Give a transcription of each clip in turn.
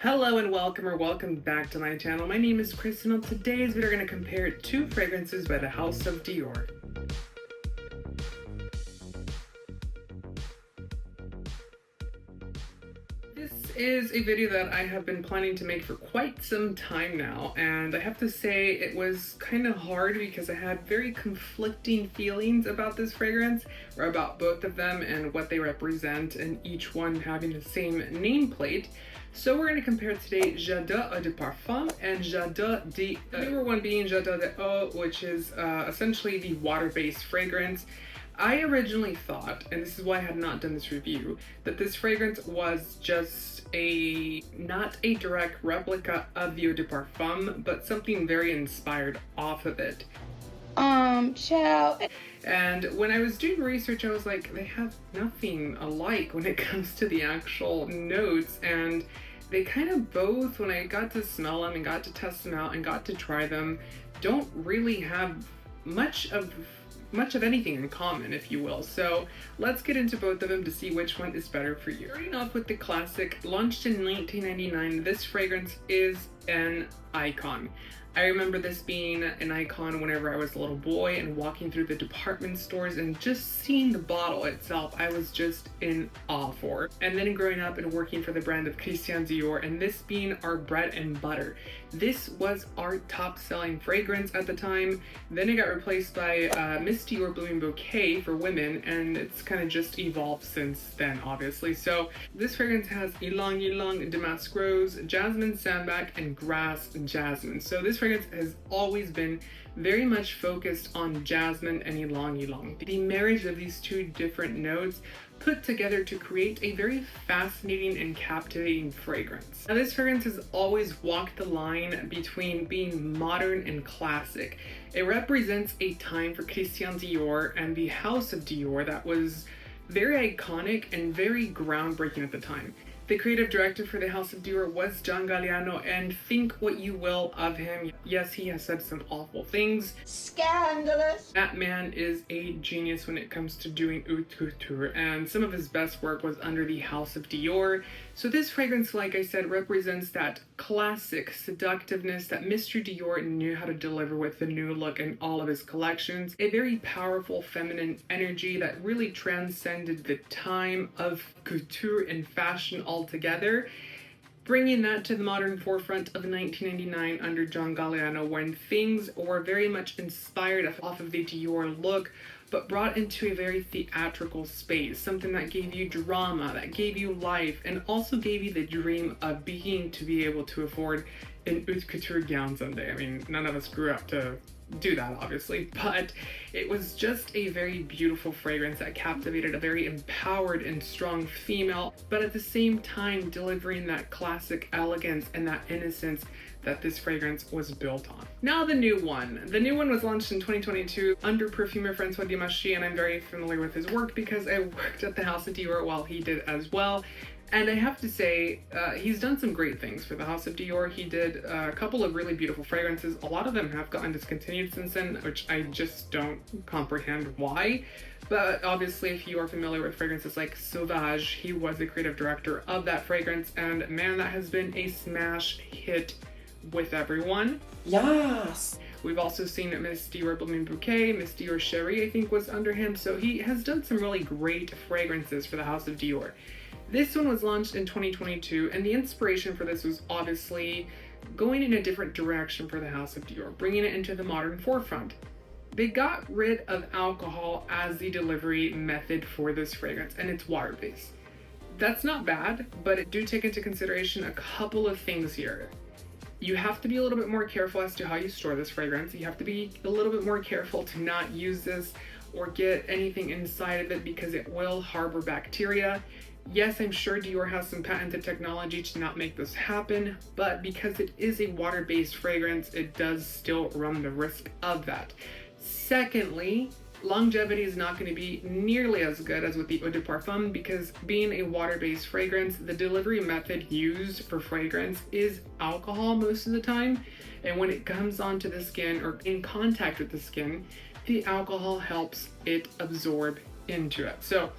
Hello and welcome back to my channel. My name is Chris and on today's video we're going to compare two fragrances by the house of Dior. This is a video that I have been planning to make for quite some time now, and I have to say it was kind of hard because I had very conflicting feelings about this fragrance, or about both of them and what they represent, and each one having the same nameplate. So we're going to compare today J'adore Parfum and J'adore the newer one being Jadore, which is essentially the water-based fragrance. I originally thought, and this is why I had not done this review, that this fragrance was just not a direct replica of the Eau De Parfum, but something very inspired off of it. Child. And when I was doing research, I was like, they have nothing alike when it comes to the actual notes, and they kind of both, when I got to smell them and got to test them out and got to try them, don't really have much of anything in common, if you will. So let's get into both of them to see which one is better for you. Starting off with the classic, launched in 1999, this fragrance is an icon. I remember this being an icon whenever I was a little boy and walking through the department stores and just seeing the bottle itself, I was just in awe for. And then growing up and working for the brand of Christian Dior, and this being our bread and butter. This was our top selling fragrance at the time. Then it got replaced by Miss Dior Blooming Bouquet for women, and it's kind of just evolved since then, obviously. So this fragrance has Ylang Ylang Damask Rose, Jasmine Sambac, and Grass Jasmine. So this fragrance has always been very much focused on jasmine and ylang ylang. The marriage of these two different notes put together to create a very fascinating and captivating fragrance. Now this fragrance has always walked the line between being modern and classic. It represents a time for Christian Dior and the house of Dior that was very iconic and very groundbreaking at the time. The creative director for the House of Dior was John Galliano, and think what you will of him. Yes, he has said some awful things. Scandalous. That man is a genius when it comes to doing haute couture, and some of his best work was under the House of Dior. So this fragrance, like I said, represents that classic seductiveness that Mr. Dior knew how to deliver with the new look in all of his collections. A very powerful feminine energy that really transcended the time of couture and fashion altogether, bringing that to the modern forefront of 1999 under John Galliano, when things were very much inspired off of the Dior look, but brought into a very theatrical space, something that gave you drama, that gave you life, and also gave you the dream of being to be able to afford an haute couture gown someday. I mean, none of us grew up to do that, obviously, but it was just a very beautiful fragrance that captivated a very empowered and strong female, but at the same time delivering that classic elegance and that innocence that this fragrance was built on. Now the new one. The new one was launched in 2022 under perfumer Francois Dimashi, and I'm very familiar with his work because I worked at the House of Dior while he did as well. And I have to say, he's done some great things for the House of Dior. He did a couple of really beautiful fragrances. A lot of them have gotten discontinued since then, which I just don't comprehend why. But obviously, if you are familiar with fragrances like Sauvage, he was the creative director of that fragrance, and man, that has been a smash hit with everyone. Yes. We've also seen Miss Dior Blooming Bouquet, Miss Dior Cherie, I think, was under him. So he has done some really great fragrances for the House of Dior. This one was launched in 2022, and the inspiration for this was obviously going in a different direction for the House of Dior, bringing it into the modern forefront. They got rid of alcohol as the delivery method for this fragrance, and it's water-based. That's not bad, but do take into consideration a couple of things here. You have to be a little bit more careful as to how you store this fragrance. You have to be a little bit more careful to not use this or get anything inside of it because it will harbor bacteria. Yes, I'm sure Dior has some patented technology to not make this happen, but because it is a water-based fragrance, it does still run the risk of that. Secondly, longevity is not going to be nearly as good as with the Eau De Parfum because being a water-based fragrance, the delivery method used for fragrance is alcohol most of the time, and when it comes onto the skin or in contact with the skin, the alcohol helps it absorb into it. So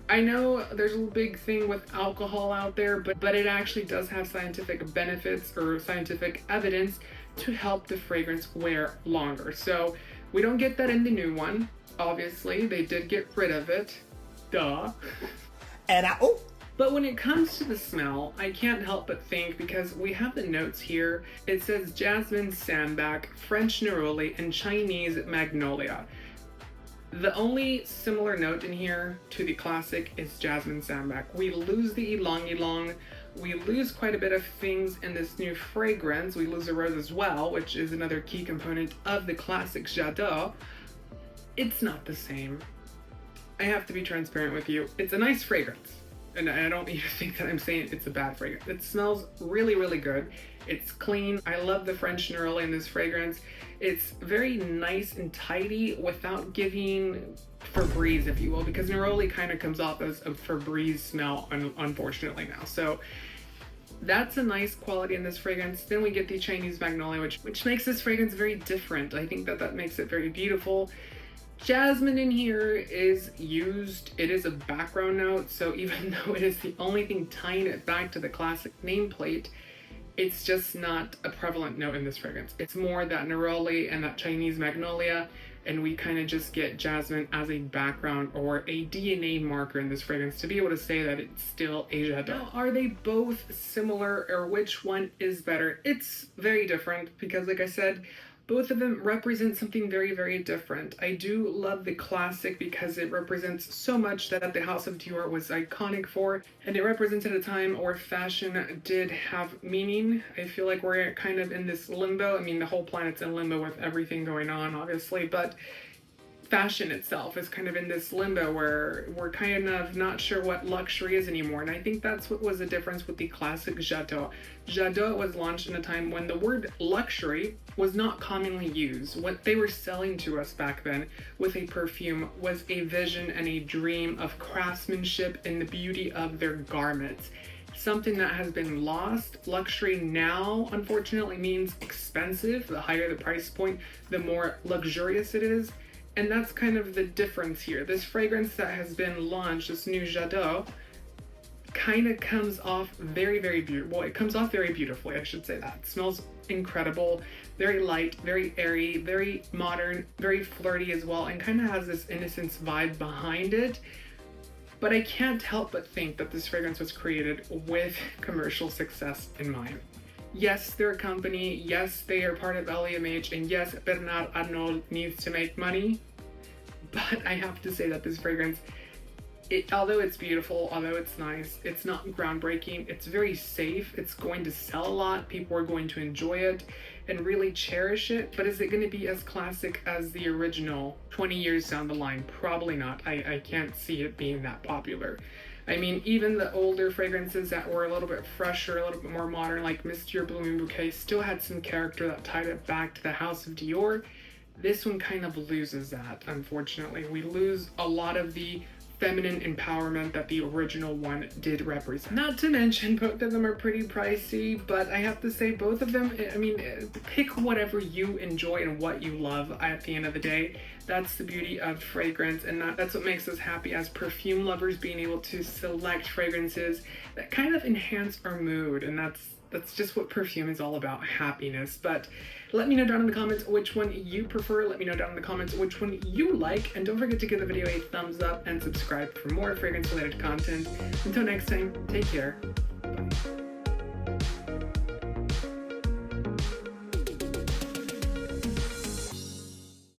I know there's a big thing with alcohol out there, but it actually does have scientific benefits or scientific evidence to help the fragrance wear longer. So we don't get that in the new one. Obviously, they did get rid of it. Duh. But when it comes to the smell, I can't help but think, because we have the notes here, it says jasmine sambac, French neroli, and Chinese magnolia. The only similar note in here to the classic is jasmine sambac. We lose the ylang ylang. We lose quite a bit of things in this new fragrance. We lose the rose as well, which is another key component of the classic J'adore. It's not the same. I have to be transparent with you. It's a nice fragrance. And I don't even think that I'm saying it's a bad fragrance. It smells really, really good. It's clean. I love the French neroli in this fragrance. It's very nice and tidy without giving Febreze, if you will, because neroli kind of comes off as a Febreze smell, unfortunately now. So that's a nice quality in this fragrance. Then we get the Chinese magnolia, which makes this fragrance very different. I think that makes it very beautiful. Jasmine in here is used, it is a background note, so even though it is the only thing tying it back to the classic nameplate, it's just not a prevalent note in this fragrance. It's more that neroli and that Chinese magnolia, and we kind of just get jasmine as a background or a DNA marker in this fragrance to be able to say that it's still a J'adore. Now, are they both similar, or which one is better? It's very different because, like I said, both of them represent something very, very different. I do love the classic because it represents so much that the House of Dior was iconic for, and it represents at a time where fashion did have meaning. I feel like we're kind of in this limbo. I mean, the whole planet's in limbo with everything going on, obviously, but fashion itself is kind of in this limbo where we're kind of not sure what luxury is anymore. And I think that's what was the difference with the classic J'adore. J'adore was launched in a time when the word luxury was not commonly used. What they were selling to us back then with a perfume was a vision and a dream of craftsmanship and the beauty of their garments. Something that has been lost. Luxury now, unfortunately, means expensive. The higher the price point, the more luxurious it is. And that's kind of the difference here. This fragrance that has been launched, this new J'adore, kind of comes off very, very beautiful. Well, it comes off very beautifully, I should say that. It smells incredible, very light, very airy, very modern, very flirty as well, and kind of has this innocence vibe behind it. But I can't help but think that this fragrance was created with commercial success in mind. Yes, they're a company, yes, they are part of LVMH, and yes, Bernard Arnault needs to make money, but I have to say that this fragrance, although it's beautiful, although it's nice, it's not groundbreaking, it's very safe, it's going to sell a lot, people are going to enjoy it and really cherish it, but is it going to be as classic as the original 20 years down the line? Probably not. I can't see it being that popular. I mean, even the older fragrances that were a little bit fresher, a little bit more modern, like Monsieur Blooming Bouquet, still had some character that tied it back to the House of Dior. This one kind of loses that, unfortunately. We lose a lot of the feminine empowerment that the original one did represent. Not to mention, both of them are pretty pricey, but I have to say both of them, I mean, pick whatever you enjoy and what you love at the end of the day. That's the beauty of fragrance, and that's what makes us happy as perfume lovers, being able to select fragrances that kind of enhance our mood, and that's just what perfume is all about, happiness. But let me know down in the comments which one you prefer. Let me know down in the comments which one you like, and don't forget to give the video a thumbs up and subscribe for more fragrance related content. Until next time, take care. Bye.